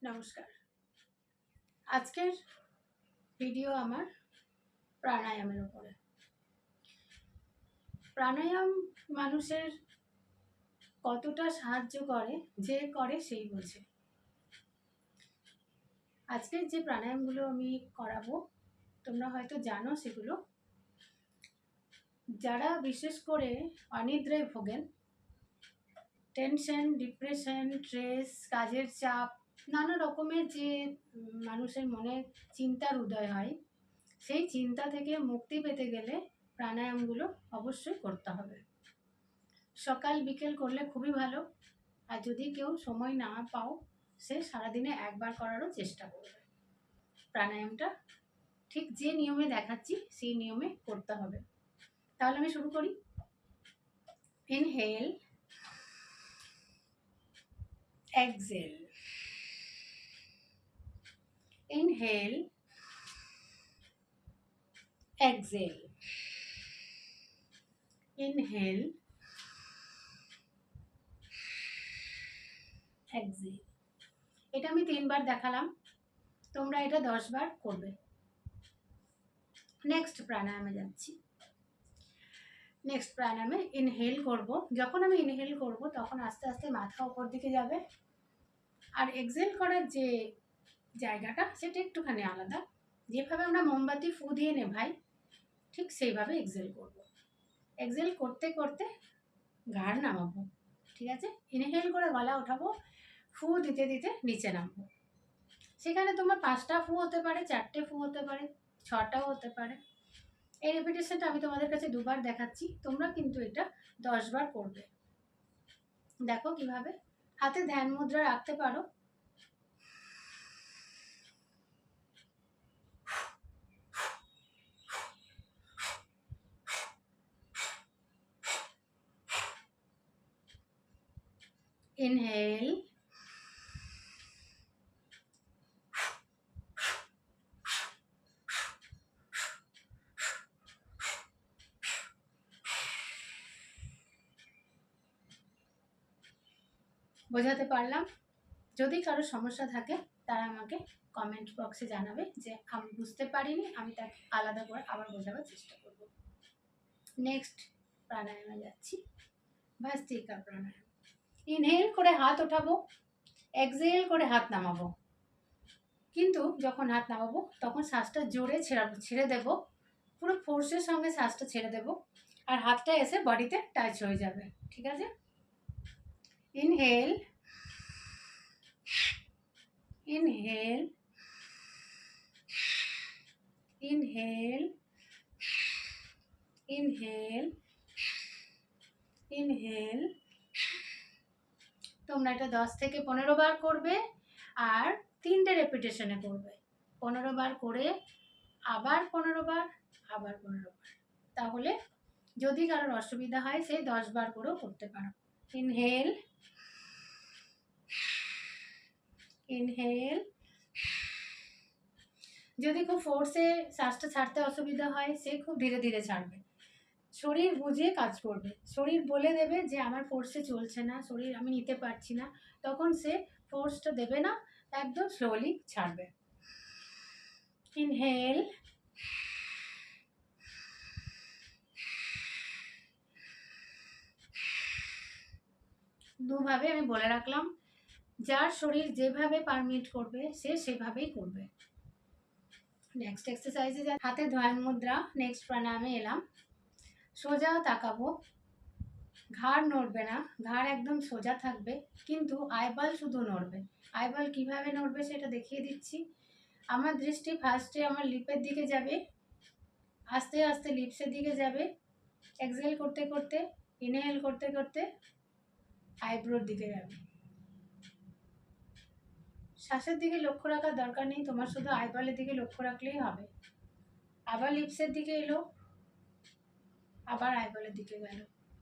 নমস্কার। আজকের ভিডিও আমার প্রাণায়ামের উপরে। প্রাণায়াম মানুষের কতটা সাহায্য করে, যে করে সেই বোঝে। আজকের যে প্রাণায়ামগুলো আমি করাবো, তোমরা হয়তো জানো সেগুলো। যারা বিশেষ করে অনিদ্রায় ভোগেন, টেনশন, ডিপ্রেশন, স্ট্রেস, কাজের চাপ, নানা রকমের যে মানুষের মনে চিন্তার উদয় হয়, সেই চিন্তা থেকে মুক্তি পেতে গেলে প্রাণায়ামগুলো অবশ্যই করতে হবে। সকাল বিকেল করলে খুবই ভালো। আর যদি কেউ সময় না পাও, সে সারাদিনে একবার করারও চেষ্টা করবে। প্রাণায়ামটা ঠিক যে নিয়মে দেখাচ্ছি সেই নিয়মে করতে হবে। তাহলে আমি শুরু করি। Inhale, exhale, inhale, exhale, inhale, exhale. এটা আমি 3 বার দেখালাম, তোমরা এটা 10 বার করবে। নেক্সট প্রাণায়ামে যাচ্ছি। নেক্সট প্রাণায়ামে ইনহেল করব। যখন আমি ইনহেল করব তখন আস্তে আস্তে মাথা উপর দিকে যাবে। আর এক্সহেল করার যে জায়গাটা সেটা একটুখানি আলাদা। যেভাবে আমরা মোমবাতি ফু দিয়ে নেভাই, ঠিক সেইভাবে এক্সহেল করব। এক্সহেল করতে করতে ঘাড় নামাবো, ঠিক আছে? ইনহেল করে গলা ওঠাবো, ফু দিতে দিতে নিচে নামবো। সেখানে তোমার 5টা ফু হতে পারে, 4টে ফু হতে পারে, 6টাও হতে পারে। এই রেপিটেশনটা আমি তোমাদের কাছে 2 বার দেখাচ্ছি, তোমরা কিন্তু এটা 10 বার করবে। দেখো কিভাবে। হাতে ধ্যান মুদ্রা রাখতে পারো। ইনহেল, বোঝাতে পারলাম? যদি কারো সমস্যা থাকে তারা আমাকে কমেন্ট বক্সে জানাবে যে আমি বুঝতে পারিনি, আমি তাকে আলাদা করে আবার বোঝাবার চেষ্টা করব। নেক্সট প্রাণায়ামে যাচ্ছি, ভাস্ত্রিকা প্রাণায়াম। ইনহেল করে হাত ওঠাবো, এক্সহেল করে হাত নামাবো। কিন্তু যখন হাত নামাবো তখন শ্বাসটা জোরে ছেড়ে দেবো, পুরো ফোর্সের সঙ্গে শ্বাসটা ছেড়ে দেবো, আর হাতটা এসে বডিতে টাচ হয়ে যাবে, ঠিক আছে? Inhale, inhale, inhale, inhale, inhale. তোমরা এটা 10 থেকে 15 বার করবে আর 3টে রেপিটেশনে করবে। 15 বার করে আবার 15 বার, আবার 15 বার। তাহলে যদি কারোর অসুবিধা হয় সে 10 বার করেও করতে পারো। Inhale, inhale. যদি খুব ফোর্সে শ্বাসটা ছাড়তে অসুবিধা হয় সে খুব ধীরে ধীরে ছাড়বে। শরীর বুঝে কাজ করবে। শরীর বলে দেবে যে আমার ফোর্সে চলছে না, শরীর আমি নিতে পারছি না, তখন সে ফোর্সটা দেবে না, একদম স্লোলি ছাড়বে। ইনহেল, দুভাবে আমি বলে রাখলাম, যার শরীর যেভাবে পারমিট করবে সে সেভাবেই করবে। নেক্সট এক্সারসাইজে হাতে ধ্যান মুদ্রা। নেক্সট প্রাণায়ামে এলাম। সোজা তাকাবো, ঘাড় নড়বে না, ঘাড় একদম সোজা থাকবে, কিন্তু আইবল শুধু নড়বে। আইবল কিভাবে নড়বে সেটা দেখিয়ে দিচ্ছি। আমার দৃষ্টি ফার্স্টে আমার লিপের দিকে যাবে, আস্তে আস্তে লিপসের দিকে যাবে, এক্সহেল করতে করতে, ইনহেল করতে করতে আইব্রোর দিকে যাবে। শ্বাসের দিকে লক্ষ্য রাখার দরকার নেই, তোমার শুধু আইবলের দিকে লক্ষ্য রাখলেই হবে। আবার লিপসের দিকে এলো, আবার আইবলের দিকে গেল।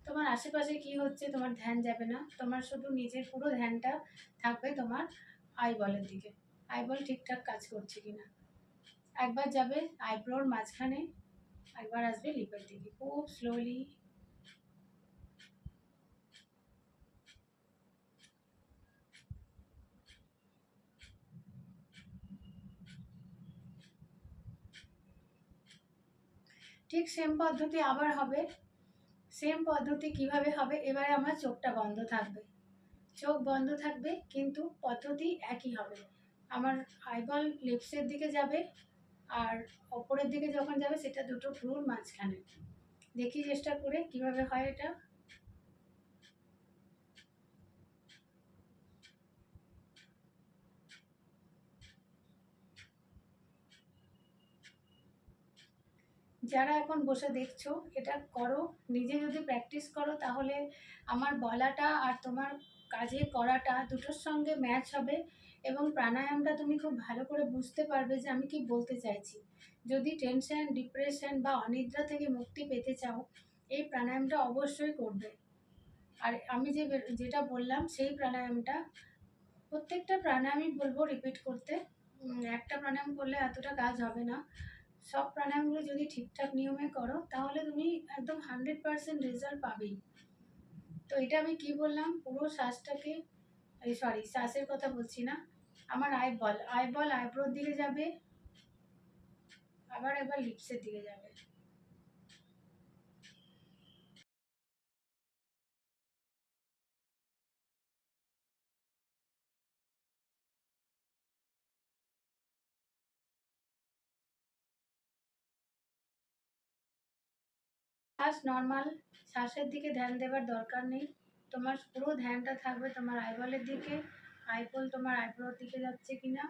তোমার আশেপাশে কি হচ্ছে তোমার ধ্যান যাবে না, তোমার শুধু নিজের পুরো ধ্যানটা থাকবে তোমার আইবলের দিকে। আইবল ঠিকঠাক কাজ করছে কিনা। একবার যাবে আইব্রোর মাঝখানে, একবার আসবে লিপের দিকে, খুব স্লোলি। ঠিক সেম পদ্ধতি আবার হবে। সেম পদ্ধতি কিভাবে হবে, এবারে আমার চোখটা বন্ধ থাকবে, চোখ বন্ধ থাকবে কিন্তু পদ্ধতি একই হবে। আমার আইবল লিপসের দিকে যাবে আর ওপরের দিকে যখন যাবে সেটা দুটো ভ্রুর মাঝখানে। দেখি চেষ্টা করে কিভাবে হয় এটা। যারা এখন বসে দেখছো এটা করো, নিজে যদি প্র্যাকটিস করো তাহলে আমার বলাটা আর তোমার কাজে করাটা দুটোর সঙ্গে ম্যাচ হবে এবং প্রাণায়ামটা তুমি খুব ভালো করে বুঝতে পারবে যে আমি কি বলতে চাইছি। যদি টেনশন, ডিপ্রেশন বা অনিদ্রা থেকে মুক্তি পেতে চাও এই প্রাণায়ামটা অবশ্যই করবে। আর আমি যেটা বললাম সেই প্রাণায়ামটা, প্রত্যেকটা প্রাণায়ামই বলবো রিপিট করতে। একটা প্রাণায়াম করলে এতটা কাজ হবে না। সব প্রাণায়ামগুলো যদি ঠিকঠাক নিয়মে করো তাহলে তুমি একদম 100% রেজাল্ট পাবেই। তো এটা আমি কি বললাম, পুরো শ্বাসটাকে, সরি শ্বাসের কথা বলছি না, আমার আইবল আইব্রোর দিকে যাবে, আবার এবার লিপসের দিকে যাবে। শ্বাস নর্মাল, শ্বাসের দিকে ধ্যান দেওয়ার দরকার নেই। তোমার পুরো ধ্যানটা থাকবে তোমার আইবলের দিকে, আইবল তোমার আইব্রোর দিকে যাচ্ছে কিনা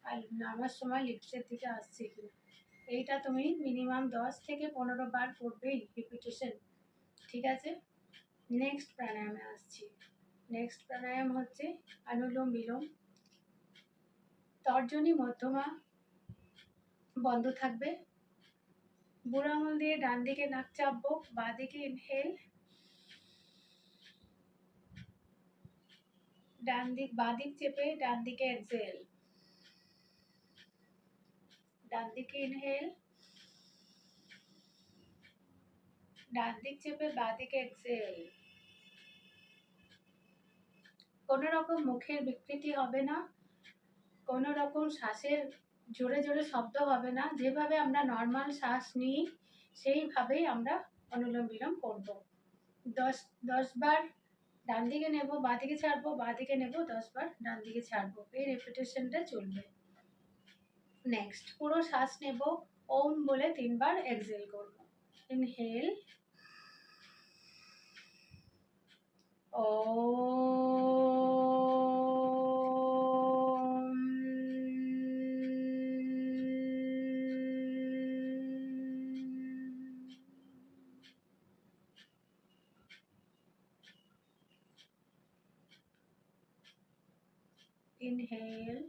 আর নামার সময় লিপসের দিকে আসছে কিনা। এইটা তুমি মিনিমাম 10 থেকে 15 বার করবেই রিপিটেশন, ঠিক আছে? নেক্সট প্রাণায়ামে আসছি। নেক্সট প্রাণায়াম হচ্ছে অনুলোম বিলোম। তর্জনী মধ্যমা বন্ধ থাকবে, বুড়ো আঙুল দিয়ে ডান দিকে নাক চাপবো, বাঁ দিকে ইনহেল, বাঁ দিক চেপে ডান দিকে এক্সহেল, ডান দিকে ইনহেল, ডান দিক চেপে বাঁ দিকে এক্সহেল। কোনো রকম মুখের বিকৃতি হবে না, কোনো রকম শ্বাসের জোরে জোরে শব্দ হবে না, যেভাবে আমরা নর্মাল শ্বাস নিই সেইভাবেই আমরা অনুলোম বিলোম করব। 10 বার ডান দিকে নেব, বাঁ দিকে ছাড়বো, বাঁ দিকে নেব, 10 বার ডান দিকে ছাড়বো, এই রেপিটেশনটা চলবে। নেক্সট পুরো শ্বাস নেব, ওম বলে 3 বার এক্সহেল করব। ইনহেল, ওম, inhale,